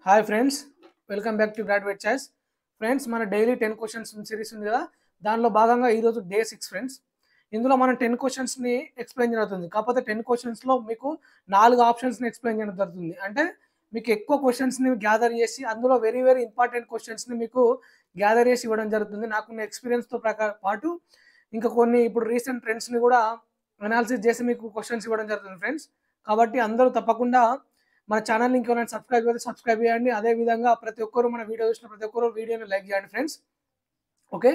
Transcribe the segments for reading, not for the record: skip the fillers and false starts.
Hi friends, welcome back to graduate choice. Friends, మన daily 10 questions series ఉంది కదా, దానిలో భాగంగా ఈరోజు డే 6 ఫ్రెండ్స్. ఇందులో మనం 10 క్వశ్చన్స్ని ఎక్స్ప్లెయిన్ జరుగుతుంది. కాకపోతే 10 క్వశ్చన్స్లో మీకు 4 ఆప్షన్స్ని ఎక్స్ప్లెయిన్ చేయడం జరుగుతుంది. అంటే మీకు ఎక్కువ క్వశ్చన్స్ని గ్యాదర్ చేసి అందులో వెరీ వెరీ ఇంపార్టెంట్ క్వశ్చన్స్ని మీకు గ్యాదర్ చేసి ఇవ్వడం జరుగుతుంది. నాకున్న ఎక్స్పీరియన్స్తో పాటు ఇంకా కొన్ని ఇప్పుడు రీసెంట్ ట్రెండ్స్ని కూడా అనాలిసిస్ చేసి మీకు క్వశ్చన్స్ ఇవ్వడం జరుగుతుంది ఫ్రెండ్స్. కాబట్టి అందరూ తప్పకుండా మన ఛానల్ని ఇంకెవరైనా సబ్స్క్రైబ్ అయితే సబ్స్క్రైబ్ చేయండి. అదేవిధంగా ప్రతి ఒక్కరు మన వీడియో చూసిన ప్రతి ఒక్కరు వీడియోని లైక్ చేయండి ఫ్రెండ్స్. ఓకే,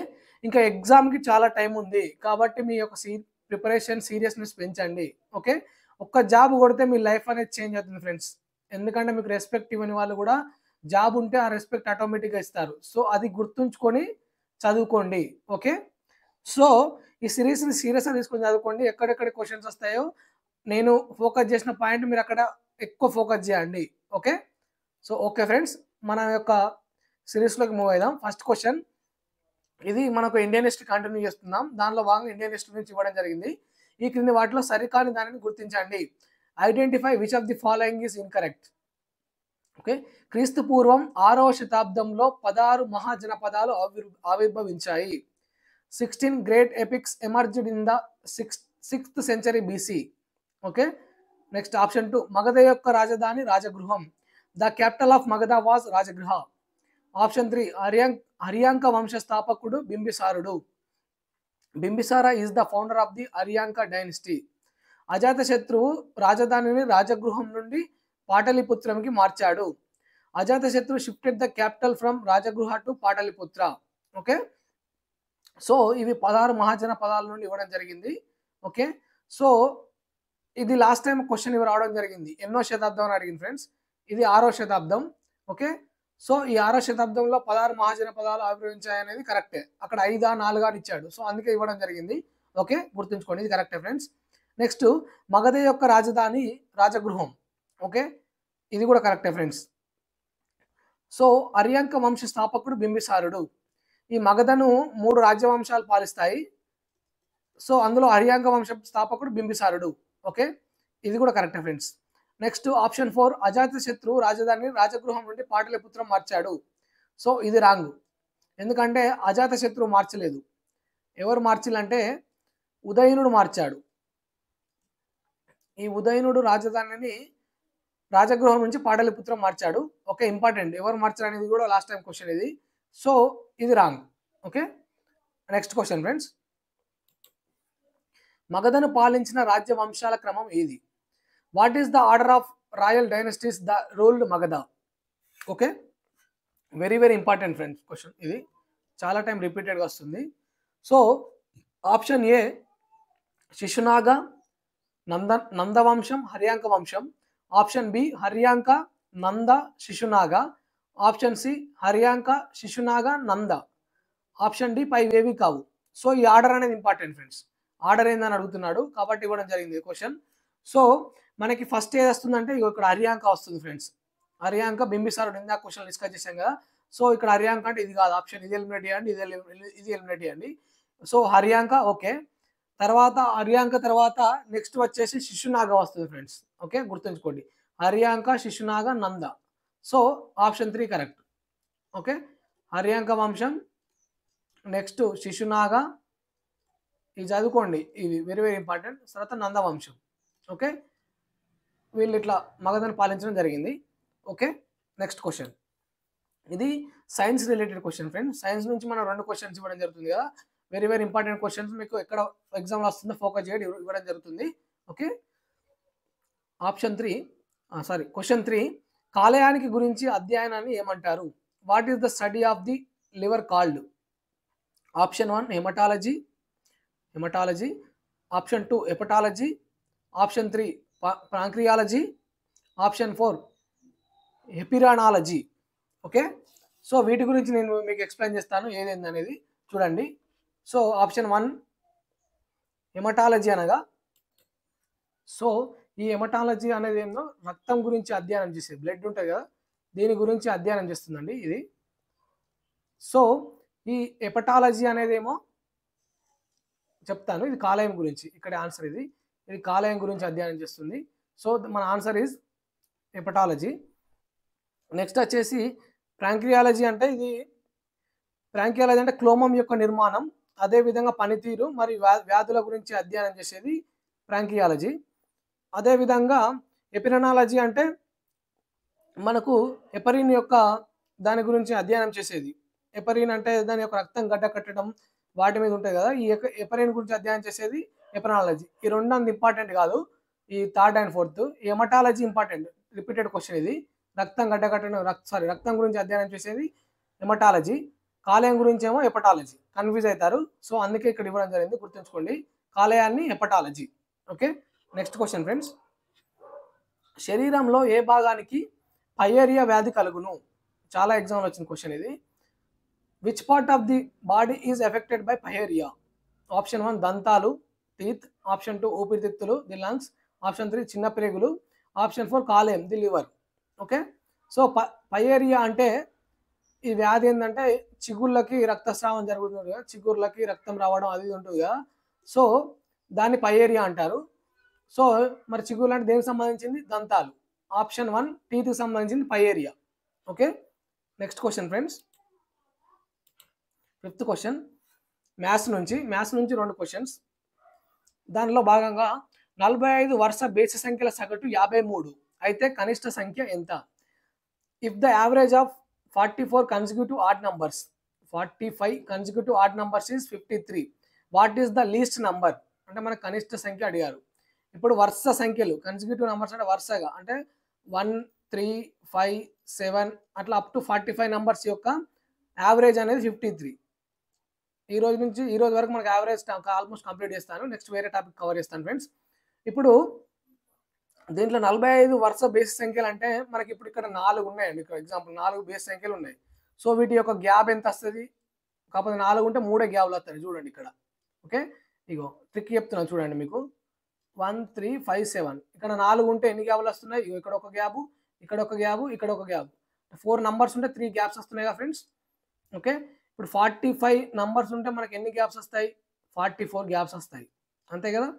ఇంకా ఎగ్జామ్కి చాలా టైం ఉంది కాబట్టి మీ యొక్క ప్రిపరేషన్ సీరియస్నెస్ పెంచండి. ఓకే, ఒక్క జాబ్ కొడితే మీ లైఫ్ అనేది చేంజ్ అవుతుంది ఫ్రెండ్స్. ఎందుకంటే మీకు రెస్పెక్ట్ ఇవ్వని వాళ్ళు కూడా జాబ్ ఉంటే ఆ రెస్పెక్ట్ ఆటోమేటిక్గా ఇస్తారు. సో అది గుర్తుంచుకొని చదువుకోండి. ఓకే, సో ఈ సిరీస్ని సీరియస్గా తీసుకొని చదువుకోండి. ఎక్కడెక్కడ క్వశ్చన్స్ వస్తాయో నేను ఫోకస్ చేసిన పాయింట్ మీరు అక్కడ ఎక్కువ ఫోకస్ చేయండి. ఓకే, సో ఓకే ఫ్రెండ్స్, మన యొక్క సిరీస్లోకి మూవ్ అయిదాం. ఫస్ట్ క్వశ్చన్, ఇది మనకు ఇండియన్ హిస్టరీ కంటిన్యూ చేస్తున్నాం. దానిలో భాగంగా ఇండియన్ హిస్టరీ నుంచి ఇవ్వడం జరిగింది. ఈ క్రింది వాటిలో సరికాని దానిని గుర్తించండి. Identify which of the following is incorrect. Okay, క్రీస్తు పూర్వం 6వ శతాబ్దంలో 16 మహాజనపదాలు ఆవిర్భవించాయి. 16 great epics emerged in the 6th century BC. Okay, next option 2, Magadha యొక్క రాజధాని Rajagriham. The capital of Magadha was Rajagriha. Option 3, Haryanka వంశ స్థాపకుడు బింబిసారుడు. Bimbisara is the founder of the Haryanka dynasty. Ajatashatru రాజధానిని రాజగృహం నుండి పాటలిపుత్రంకి మార్చాడు. Ajatashatru shifted the capital from Rajagriha to Pataliputra. Okay, so ఇవి 16 మహాజన పదాల నుండి ఇవ్వడం జరిగింది. ఓకే, సో ఇది లాస్ట్ టైం క్వశ్చన్ ఇవి రావడం జరిగింది. ఎన్నో శతాబ్దం అని అడిగింది ఫ్రెండ్స్. ఇది 6వ శతాబ్దం. ఓకే, సో ఈ 6వ శతాబ్దంలో 16 మహాజన పదాలు ఆవిర్భవించాయి అనేది కరెక్టే. అక్కడ 5 4 అని ఇచ్చాడు, సో అందుకే ఇవ్వడం జరిగింది. ఓకే, గుర్తుంచుకోండి, ఇది కరెక్టే ఫ్రెండ్స్. నెక్స్ట్, మగధ యొక్క రాజధాని రాజగృహం. ఓకే, ఇది కూడా కరెక్టే ఫ్రెండ్స్. సో హర్యాంక వంశ స్థాపకుడు బింబిసారుడు. ఈ మగధను 3 రాజ్యవంశాలు పాలిస్తాయి. సో అందులో హర్యాంక వంశ స్థాపకుడు బింబిసారుడు. ఓకే, ఇది కూడా కరెక్టే ఫ్రెండ్స్. నెక్స్ట్ ఆప్షన్ 4, అజాతశత్రువు రాజధానిని రాజగృహం నుండి పాటలిపుత్రం మార్చాడు. సో ఇది రాంగ్. ఎందుకంటే అజాతశత్రువు మార్చలేదు. ఎవరు మార్చిలంటే ఉదయనుడు మార్చాడు. ఈ ఉదయనుడు రాజధానిని రాజగృహం నుంచి పాటలిపుత్రం మార్చాడు. ఓకే, ఇంపార్టెంట్, ఎవరు మార్చారు అనేది కూడా లాస్ట్ టైం క్వశ్చన్ ఇది. సో ఇది wrong. Okay, next question friends, మగధను పాలించిన రాజ్య వంశాల క్రమం ఏది? What is the order of royal dynasties the ruled Magadha? Okay, very very important friends question. ఇది చాలా టైం రిపీటెడ్గా వస్తుంది. సో ఆప్షన్ ఏ శిశునాగ, నందవంశం, హర్యాంక వంశం. Option B Haryanka, Nanda, Shishunaga. Option C Haryanka, Shishunaga, Nanda. Option D పైవేవి కావు. సో ఈ ఆర్డర్ అనేది ఇంపార్టెంట్ ఫ్రెండ్స్. ఆర్డర్ ఏందని అడుగుతున్నాడు కాబట్టి ఇవ్వడం జరిగింది క్వశ్చన్. సో మనకి ఫస్ట్ ఏది వస్తుందంటే ఇక్కడ హర్యాంక వస్తుంది ఫ్రెండ్స్. హర్యాంక బింబిసారుడు, ఇందాక క్వశ్చన్ డిస్కస్ చేశాం కదా. సో ఇక్కడ హర్యాంక అంటే ఇది కాదు ఆప్షన్, ఇది ఎలిమినేట్ చేయండి, ఇది ఎలిమినేట్ చేయండి. So Haryanka okay. తర్వాత హర్యాంక తర్వాత నెక్స్ట్ వచ్చేసి శిశునాగ వస్తుంది ఫ్రెండ్స్. ఓకే, గుర్తుంచుకోండి, Haryanka, Shishunaga, Nanda. So option 3 correct. Okay, Haryanka వంశం, నెక్స్ట్ శిశునాగ, ఇది చదువుకోండి, ఇవి వెరీ వెరీ ఇంపార్టెంట్. తర్వాత నందవంశం. ఓకే, వీళ్ళు ఇట్లా మగధను పాలించడం జరిగింది. ఓకే, నెక్స్ట్ క్వశ్చన్, ఇది science related question friends. Science నుంచి మనం 2 క్వశ్చన్స్ ఇవ్వడం జరుగుతుంది కదా. వెరీ వెరీ ఇంపార్టెంట్ క్వశ్చన్స్, మీకు ఎక్కడ ఎగ్జామ్లో వస్తుందో ఫోకస్ చేయడం ఇవ్వడం జరుగుతుంది. ఓకే, క్వశ్చన్ 3, కాలేయానికి గురించి అధ్యయనాన్ని ఏమంటారు? What is the study of the liver called? Option 1 haematology. Option 2 hepatology. Option 3 pancreology. Option 4 హెపిరానాలజీ. ఓకే, సో వీటి గురించి నేను మీకు ఎక్స్ప్లెయిన్ చేస్తాను ఏదేంది అనేది చూడండి. సో ఆప్షన్ 1 హెమటాలజీ అనగా, సో ఈ హెమటాలజీ అనేది ఏందో రక్తం గురించి అధ్యయనం చేసేది, బ్లడ్ ఉంటుంది కదా, దీని గురించి అధ్యయనం చేస్తుందండి ఇది. సో ఈ హెపటాలజీ అనేది ఏమో చెప్తాను, ఇది కాలేయం గురించి. ఇక్కడ ఆన్సర్ ఇది కాలేయం గురించి అధ్యయనం చేస్తుంది. సో మన ఆన్సర్ ఈజ్ హెపటాలజీ. నెక్స్ట్ వచ్చేసి ప్రాంక్రియాలజీ అంటే ప్రాంక్రియాలజీ అంటే క్లోమం యొక్క నిర్మాణం, అదేవిధంగా పనితీరు మరియు వ్యాధుల గురించి అధ్యయనం చేసేది ప్రాంక్రియాలజీ. అదేవిధంగా ఎపిరెనాలజీ అంటే మనకు హెపరిన్ యొక్క దాని గురించి అధ్యయనం చేసేది. హెపరిన్ అంటే దాని యొక్క రక్తం గడ్డ కట్టడం వాటి మీద ఉంటుంది కదా, ఈ హెపరిన్ గురించి అధ్యయనం చేసేది ఎపిరెనాలజీ. ఈ రెండు అంత ఇంపార్టెంట్ కాదు, ఈ third and fourth. Haematology important, repeated question ఇది. రక్తం గడ్డ కట్టడం రక్తం గురించి అధ్యయనం చేసేది హెమటాలజీ. కాలేయం గురించి ఏమో హెపటాలజీ. కన్ఫ్యూజ్ అవుతారు, సో అందుకే ఇక్కడ ఇవ్వడం జరిగింది, గుర్తుంచుకోండి. కాలేయాన్ని hepatology. Okay, next question friends. శరీరంలో ఏ భాగానికి పయేరియా వ్యాధి కలుగును? చాలా ఎగ్జామ్లో వచ్చిన క్వశ్చన్ ఇది. Which part of the body is affected by pyorrhoea? Option 1 దంతాలు, టీత్. ఆప్షన్ 2 ఊపిరితిత్తులు, ది లంగ్స్. ఆప్షన్ 3 చిన్న ప్రేగులు. ఆప్షన్ 4 కాలేయం, ది లివర్. ఓకే, సో పయేరియా అంటే ఈ వ్యాధి ఏంటంటే చిగుళ్ళకి రక్తస్రావం జరుగుతుంది కదా, చిగుళ్ళకి రక్తం రావడం అది ఉంటుంది కదా, సో దాన్ని పయేరియా అంటారు. సో మరి చిగుళ్ళు అంటే దేనికి సంబంధించింది? దంతాలు. ఆప్షన్ 1 టీత్కి సంబంధించింది pyorrhoea. Okay, next question friends. 5th question maths నుంచి 2 క్వశ్చన్స్. దానిలో భాగంగా 45 వరుస బేసి సంఖ్యల సగటు 53 అయితే కనిష్ట సంఖ్య ఎంత? If the average of 44 consecutive add numbers, 45 consecutive add numbers is 53, what is the least number? అంటే మనకు కనిష్ట సంఖ్య అడిగారు. ఇప్పుడు వరుస సంఖ్యలు, కన్సిక్యూటివ్ నంబర్స్ అంటే వరుసగా, అంటే 1, 3, 5, 7 అట్లా అప్ టు 45 నంబర్స్ యొక్క యావరేజ్ అనేది 53. ఈ రోజు వరకు మనకు యావరేజ్ ఆల్మోస్ట్ కంప్లీట్ చేస్తాను. నెక్స్ట్ వేరే టాపిక్ కవర్ చేస్తాను ఫ్రెండ్స్. ఇప్పుడు దీంట్లో 45 వరుస బేసి సంఖ్యలు అంటే మనకి ఇప్పుడు ఇక్కడ 4 ఉన్నాయండి. ఇక్కడ ఎగ్జాంపుల్ 4 బేసి సంఖ్యలు ఉన్నాయి. సో వీటి యొక్క గ్యాప్ ఎంత వస్తుంది? కాకపోతే 4 ఉంటే 3 గ్యాప్లు వస్తాయి చూడండి ఇక్కడ. ఓకే, ఇగో ట్రిక్ చెప్తున్నాను చూడండి మీకు. 1, 3, 5, 7 ఇక్కడ 4 ఉంటే ఎన్ని గ్యాప్లు వస్తున్నాయి? ఇక్కడ ఒక గ్యాపు, ఇక్కడ ఒక గ్యాపు, ఇక్కడ ఒక గ్యాప్. 4 నంబర్స్ ఉంటే 3 గ్యాప్స్ వస్తున్నాయి కదా ఫ్రెండ్స్. ఓకే, ఇప్పుడు 45 నంబర్స్ ఉంటే మనకి ఎన్ని గ్యాప్స్ వస్తాయి? 44 గ్యాప్స్ వస్తాయి, అంతే కదా.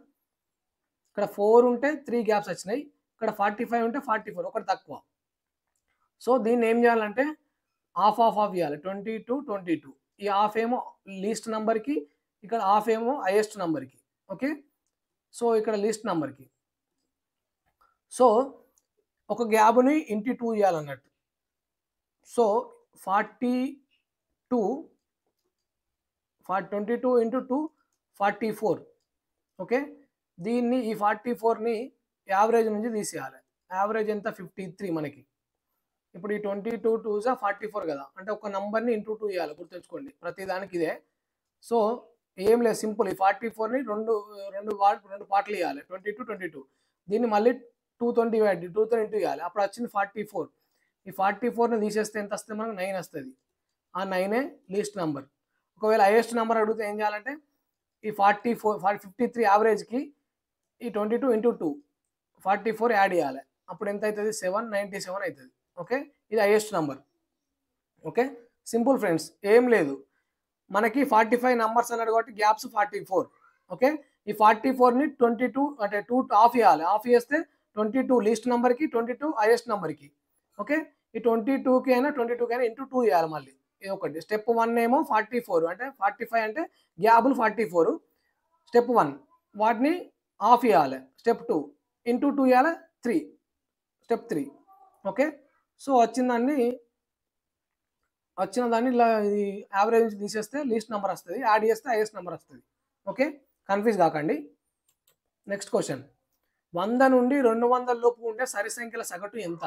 ఇక్కడ 4 ఉంటే 3 గ్యాప్స్ వచ్చినాయి, ఇక్కడ 45 ఉంటే 44, ఒకటి తక్కువ. సో దీన్ని ఏం చేయాలంటే హాఫ్ ఇవ్వాలి, 22, 22. ఈ హాఫ్ ఏమో లీస్ట్ నెంబర్కి, ఇక్కడ హాఫ్ ఏమో హైయెస్ట్ నెంబర్కి. ఓకే, సో ఇక్కడ లీస్ట్ నెంబర్కి. సో ఒక గ్యాప్ని ఇంటూ 2 ఇవ్వాలన్నట్టు. So 22 into 2 44. ఓకే, దీన్ని ఈ 44ని యావరేజ్ నుంచి తీసేయాలి. యావరేజ్ ఎంత? 53 మనకి. ఇప్పుడు ఈ 22 2s 44 కదా, అంటే ఒక నంబర్ని ఇంటూ 2 ఇవ్వాలి, గుర్తుంచుకోండి ప్రతి దానికి ఇదే. సో ఏం లేదు, సింపుల్. ఈ 44ని రెండు పార్ట్లు ఇవ్వాలి, 22, 22. దీన్ని మళ్ళీ 2తో ఇంటూ ఇవ్వాలి, అప్పుడు వచ్చింది 44. ఈ 44ని తీసేస్తే ఎంత వస్తుంది మనకు? 9 వస్తుంది. ఆ 9ఏ లీస్ట్ నెంబర్. ఒకవేళ హైయెస్ట్ నెంబర్ అడిగితే ఏం చేయాలంటే ఈ 53 యావరేజ్కి ఈ 22 into 2 44 యాడ్ చేయాలి, అప్పుడు ఎంత అవుతుంది? 797 అవుతుంది. ఓకే, ఇది highest number. Okay, simple friends, ఏం లేదు. మనకి 45 నంబర్స్ అన్నాడు కాబట్టి గ్యాప్స్ 44. ఓకే, ఈ 44ని 22 అంటే 2 ఆఫ్ ఇవ్వాలి. ఆఫ్ చేస్తే 22 లీస్ట్ నెంబర్కి, 22 హైయెస్ట్ నెంబర్కి. ఓకే, ఈ 22కి అయినా 22కి అయినా ఇంటూ 2 ఇవ్వాలి మళ్ళీ. ఇది ఒకటి. స్టెప్ 1 ఏమో 44 అంటే 45 అంటే గ్యాబులు 44. స్టెప్ 1 వాటిని ఆఫ్ ఇవ్వాలి. స్టెప్ 2 ఇంటూ 2 ఇవ్వాలి, 3. స్టెప్ 3. ఓకే, సో వచ్చిన దాన్ని ఇలా ఇది యావరేజ్ నుంచి తీసేస్తే లీస్ట్ నెంబర్ వస్తుంది, యాడ్ చేస్తే హైయెస్ట్ నెంబర్ వస్తుంది. ఓకే, కన్ఫ్యూజ్ కాకండి. Next question. 100 నుండి 200 లోపు ఉండే సరి సంఖ్యల సగటు ఎంత?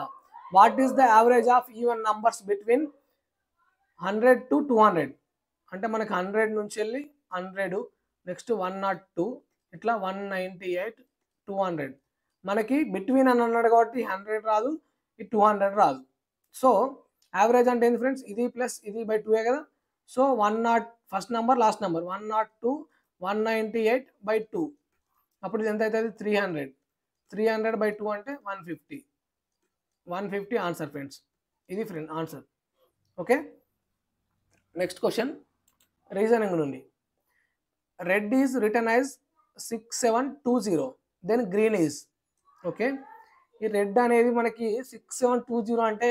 What is the average of even numbers between 100 to 200? అంటే మనకి 100 నుంచి వెళ్ళి 100, నెక్స్ట్ 102, ఇట్లా 198, 200. మనకి బిట్వీన్ అని అన్నాడు కాబట్టి 100 రాదు, ఈ 200 రాదు. సో యావరేజ్ అంటే ఏంటి ఫ్రెండ్స్? ఇది ప్లస్ ఇది బై 2 కదా. So 100 first number last number 102, 198 by 2, అప్పుడు ఇది ఎంత అవుతుంది? 300. 300 by 2 అంటే 150. 150 ఆన్సర్ ఫ్రెండ్స్, ఇది friend answer. Okay, next question reasoning నుండి. Red is written as 6720, then green is. Okay, ఈ రెడ్ అనేది మనకి 6720 అంటే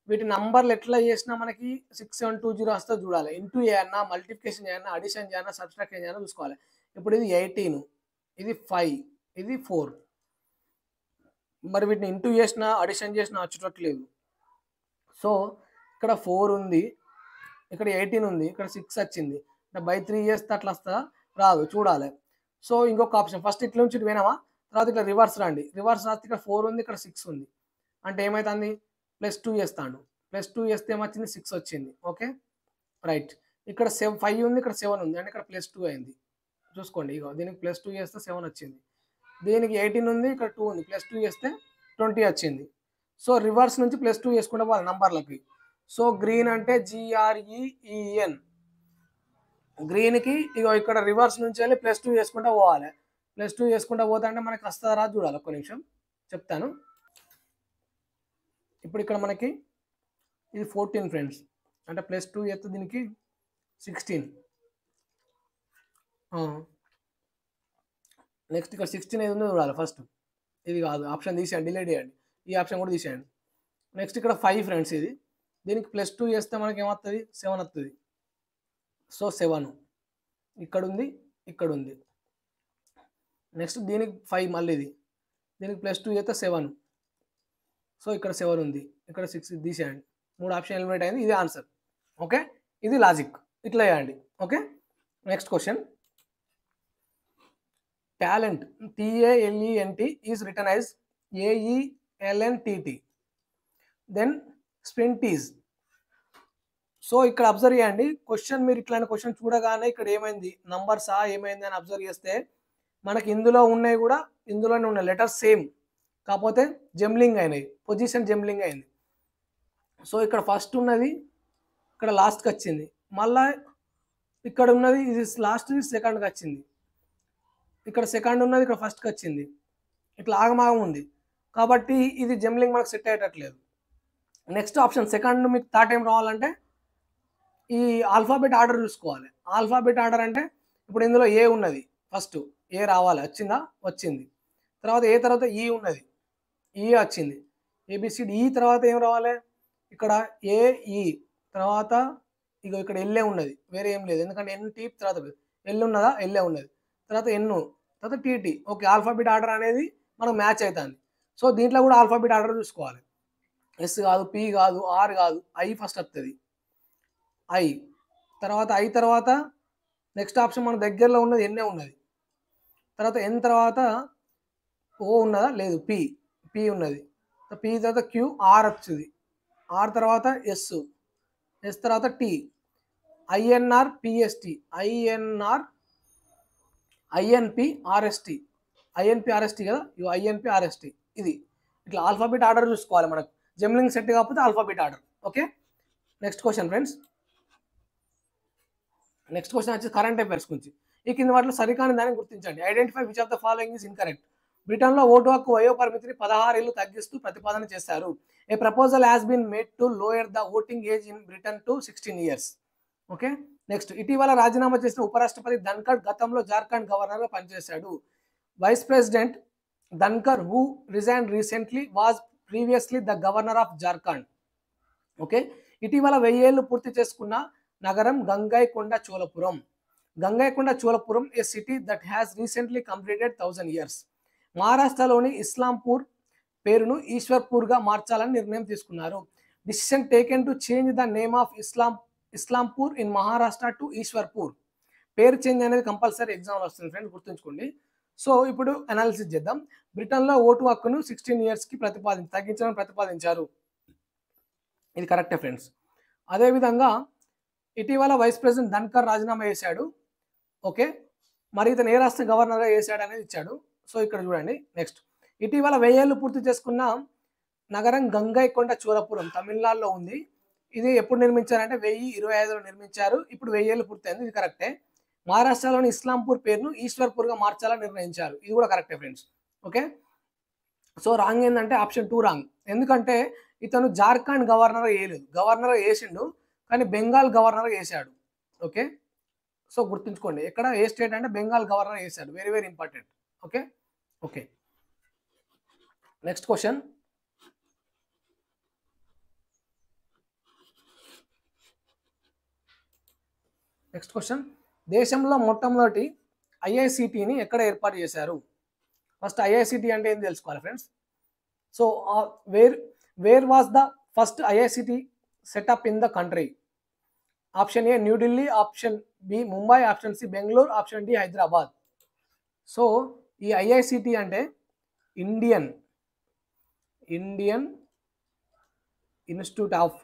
వీటి నంబర్లు ఎట్లా చేసినా మనకి 6720 వస్తే చూడాలి. ఇంటూ చేయన్నా, మల్టిప్లికేషన్ చేయన్నా, అడిషన్ చేయన్నా, సబ్స్ట్రాక్షన్ చేయన్నా చూసుకోవాలి. ఇప్పుడు ఇది 18, ఇది 5, ఇది 4. మరి వీటిని ఇంటూ చేసినా, అడిషన్ చేసినా వచ్చేటట్లేదు. సో ఇక్కడ 4 ఉంది, ఇక్కడ 18 ఉంది, ఇక్కడ 6 వచ్చింది. బై 3 చేస్తే అట్లా వస్తా రాదు, చూడాలి. సో ఇంకొక ఆప్షన్, ఫస్ట్ ఇట్లా నుంచి ఇటు పోయినామా, తర్వాత ఇట్లా రివర్స్ రండి. రివర్స్ రాస్తే ఇక్కడ 4 ఉంది, ఇక్కడ 6 ఉంది. అంటే ఏమవుతుంది, +2 చేస్తాడు. +2 చేస్తే ఏమొచ్చింది, 6 వచ్చింది. Okay right. ఇక్కడ 5 ఉంది, ఇక్కడ 7 ఉంది, అంటే ఇక్కడ +2 అయింది. చూసుకోండి, ఇగో దీనికి +2 చేస్తే 7 వచ్చింది. దీనికి 18 ఉంది, ఇక్కడ 2 ఉంది, +2 చేస్తే 20 వచ్చింది. సో రివర్స్ నుంచి +2 చేసుకుంటే పోవాలి నంబర్లకి. సో గ్రీన్ అంటే GREEN, గ్రీన్కి ఇగో ఇక్కడ రివర్స్ నుంచి వెళ్ళి +2 చేసుకుంటూ పోవాలి. +2 చేసుకుంటూ పోతా అంటే మనకి వస్తుందా రాదు చూడాలి. ఒక్క నిమిషం చెప్తాను. ఇప్పుడు ఇక్కడ మనకి ఇది 14 ఫ్రెండ్స్, అంటే +2 చేస్తే దీనికి 16. నెక్స్ట్ ఇక్కడ 16 ఏది ఉందో చూడాలి ఫస్ట్. ఇది కాదు, ఆప్షన్ తీసేయండి, డిలీట్ చేయండి, ఈ ఆప్షన్ కూడా తీసేయండి. నెక్స్ట్ ఇక్కడ 5 ఫ్రెండ్స్, ఇది దీనికి +2 చేస్తే మనకి ఏమవుతుంది, 7 వస్తుంది. సో 7 ఇక్కడ ఉంది, ఇక్కడ ఉంది. నెక్స్ట్ దీనికి 5, మళ్ళీ ఇది దీనికి +2 చేస్తే 7. సో ఇక్కడ 7 ఉంది, ఇక్కడ 6 తీసేయండి. 3 ఆప్షన్ ఎలిమినేట్ అయింది. ఇది ఆన్సర్. ఓకే, ఇది లాజిక్, ఇట్లా చేయండి. Okay next question. Talent TALENT is written as AELNTT. Then sprint is. So ఇక్కడ అబ్జర్వ్ చేయండి క్వశ్చన్. మీరు ఇట్లాంటి క్వశ్చన్ చూడగానే ఇక్కడ ఏమైంది, నంబర్సా ఏమైంది అని అబ్జర్వ్ చేస్తే మనకి ఇందులో ఉన్నాయి కూడా, ఇందులోనే ఉన్నాయి లెటర్స్ సేమ్, కాకపోతే జంబ్లింగ్ అయినాయి, పొజిషన్ జంబ్లింగ్ అయింది. సో ఇక్కడ ఫస్ట్ ఉన్నది ఇక్కడ లాస్ట్కి వచ్చింది, మళ్ళా ఇక్కడ ఉన్నది ఇది లాస్ట్ సెకండ్కి వచ్చింది, ఇక్కడ సెకండ్ ఉన్నది ఇక్కడ ఫస్ట్కి వచ్చింది, ఇట్లా ఆగమాగం ఉంది. కాబట్టి ఇది జంబ్లింగ్ మనకు సెట్ అయ్యేటట్లేదు. నెక్స్ట్ ఆప్షన్ సెకండ్ మీకు థర్డ్ టైం రావాలంటే ఈ ఆల్ఫాబెట్ ఆర్డర్ చూసుకోవాలి. ఆల్ఫాబెట్ ఆర్డర్ అంటే ఇప్పుడు ఇందులో ఏ ఉన్నది, ఫస్ట్ ఏ రావాలి, వచ్చిందా, వచ్చింది. తర్వాత ఏ తర్వాత ఈ ఉన్నది, ఈ వచ్చింది, ABCD. ఈ తర్వాత ఏం రావాలి, ఇక్కడ AE, తర్వాత ఇక ఇక్కడ ఎల్ఏ ఉన్నది, వేరే ఏం లేదు, ఎందుకంటే NT తర్వాత ఎల్ ఉన్నదా, ఎల్ఏ ఉన్నది, తర్వాత ఎన్, తర్వాత TT. ఓకే, ఆల్ఫాబెట్ ఆర్డర్ అనేది మనకు మ్యాచ్ అవుతుంది. సో దీంట్లో కూడా ఆల్ఫాబెట్ ఆర్డర్ చూసుకోవాలి. S కాదు, P కాదు, R కాదు, I ఫస్ట్ వస్తుంది, I. తర్వాత I తర్వాత నెక్స్ట్ ఆప్షన్ మన దగ్గరలో ఉన్నది ఎన్ఏ ఉన్నది, తర్వాత N తర్వాత O ఉన్నదా, లేదు, P ఉన్నది, P తర్వాత Q, R వచ్చింది, R తర్వాత S తర్వాత T, INR PST, INPRST కదా, ఇవి INPRST. ఇది ఇట్లా ఆల్ఫాబెట్ ఆర్డర్ చూసుకోవాలి మనకు. జంబ్లింగ్ సెట్ కాకపోతే alphabet order. Okay next question friends. Next question వచ్చి కరెంట్ అఫైర్స్ గురించి. ఈ కింద వాటిలో సరికాని దాన్ని గుర్తించండి. Identify which of the following is incorrect. బ్రిటన్లో ఓటు హక్కు వయో పరిమితిని 16 ఏళ్లు తగ్గిస్తూ ప్రతిపాదన చేశారు. A proposal has been made to lower the voting age in Britain to 16 years. Okay next, ఇటీవల రాజీనామా చేసిన ఉపరాష్ట్రపతి ధన్కర్ గతంలో జార్ఖండ్ గవర్నర్గా పనిచేశాడు. Vice president Dhankhar who resign recently was previously the governor of Jharkhand. Okay, ఇటీవల 1000 ఏళ్లు పూర్తి చేసుకున్న నగరం Gangaikonda Cholapuram. Gangaikonda Cholapuram a city that has recently completed 1000 years. మహారాష్ట్రలోని ఇస్లాంపూర్ పేరును ఈశ్వర్పూర్గా మార్చాలని నిర్ణయం తీసుకున్నారు. Decision taken to change the name of Islampur in Maharashtra to Ishwarpur. పేరు చేంజ్ అనేది కంపల్సరీ ఎగ్జామ్ వస్తుంది ఫ్రెండ్స్, గుర్తుంచుకోండి. సో ఇప్పుడు అనాలిసిస్ చేద్దాం. బ్రిటన్లో ఓటు హక్కును 16 yearsకి తగ్గించాలని ప్రతిపాదించారు. ఇది కరెక్టే ఫ్రెండ్స్. అదేవిధంగా ఇటీవల వైస్ ప్రెసిడెంట్ ధన్కర్ రాజీనామా చేశాడు. ఓకే, మరి ఇతను ఏ రాష్ట్ర గవర్నర్గా చేశాడు అనేది ఇచ్చాడు. సో ఇక్కడ చూడండి. నెక్స్ట్, ఇటీవల 1000 ఏళ్లు పూర్తి చేసుకున్న నగరం గంగైకొండ చోళపురం తమిళనాడులో ఉంది. ఇది ఎప్పుడు నిర్మించారంటే 1025లో నిర్మించారు. ఇప్పుడు 1000 ఏళ్ళు పూర్తయింది. ఇది కరెక్టే. మహారాష్ట్రలోని ఇస్లాంపూర్ పేరును ఈశ్వర్పూర్గా మార్చాలని నిర్ణయించారు. ఇది కూడా కరెక్టే ఫ్రెండ్స్. ఓకే, సో రాంగ్ ఏంటంటే ఆప్షన్ 2 రాంగ్. ఎందుకంటే ఇతను జార్ఖండ్ గవర్నర్ వేయలేదు, గవర్నర్ వేసిండు కానీ బెంగాల్ గవర్నర్ వేసాడు. ఓకే, సో గుర్తుంచుకోండి, ఎక్కడ ఏ స్టేట్ అంటే బెంగాల్ గవర్నర్ వేసాడు. Very very important. Okay okay next question. Next question, దేశంలో మొట్టమొదటి ఐఐసిటిని ఎక్కడ ఏర్పాటు చేశారు? ఫస్ట్ ఐఐసిటి అంటే ఏం తెలుసుకోవాలి friends. So where was the first IICT setup in the country? Option A New Delhi, option B Mumbai, option C Bengaluru, option D Hyderabad. So ఈ IICT అంటే Indian Institute of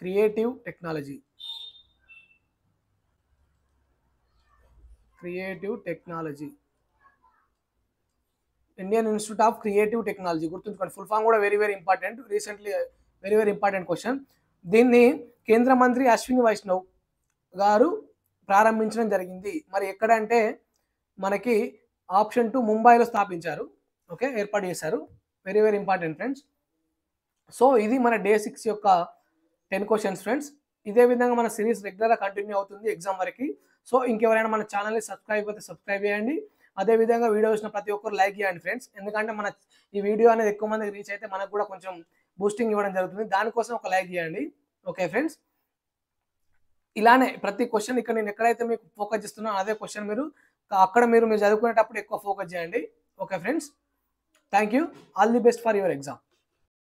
Creative Technology. Indian Institute of Creative Technology గుర్తుంచుకోండి. Full form కూడా very important. Recently very important question. దీన్ని కేంద్ర మంత్రి అశ్విని వైష్ణవ్ గారు ప్రారంభించడం జరిగింది. మరి ఎక్కడంటే మనకి ఆప్షన్ 2 ముంబైలో స్థాపించారు. ఓకే, ఏర్పాటు చేశారు. Very important friends. సో ఇది మన డే 6 యొక్క 10 క్వశ్చన్స్ ఫ్రెండ్స్. ఇదే విధంగా మన సిరీస్ రెగ్యులర్గా కంటిన్యూ అవుతుంది ఎగ్జామ్ వరకు. సో ఇంకెవరైనా మన ఛానల్ని సబ్స్క్రైబ్ అయితే సబ్స్క్రైబ్ చేయండి. అదేవిధంగా వీడియో చూసిన ప్రతి ఒక్కరు లైక్ చేయండి ఫ్రెండ్స్. ఎందుకంటే మన ఈ వీడియో అనేది ఎక్కువ మందికి రీచ్ అయితే మనకు కూడా కొంచెం బూస్టింగ్ ఇవ్వడం జరుగుతుంది. దానికోసం ఒక లైక్ చేయండి. ఓకే ఫ్రెండ్స్, ఇలానే ప్రతి క్వశ్చన్ ఇక్కడ నేను ఎక్కడైతే మీకు ఫోకస్ చేస్తున్నానో అదే క్వశ్చన్ అక్కడ మీరు చదువుకునేటప్పుడు ఎక్కువ ఫోకస్ చేయండి. Okay friends, thank you. All the best for your exam.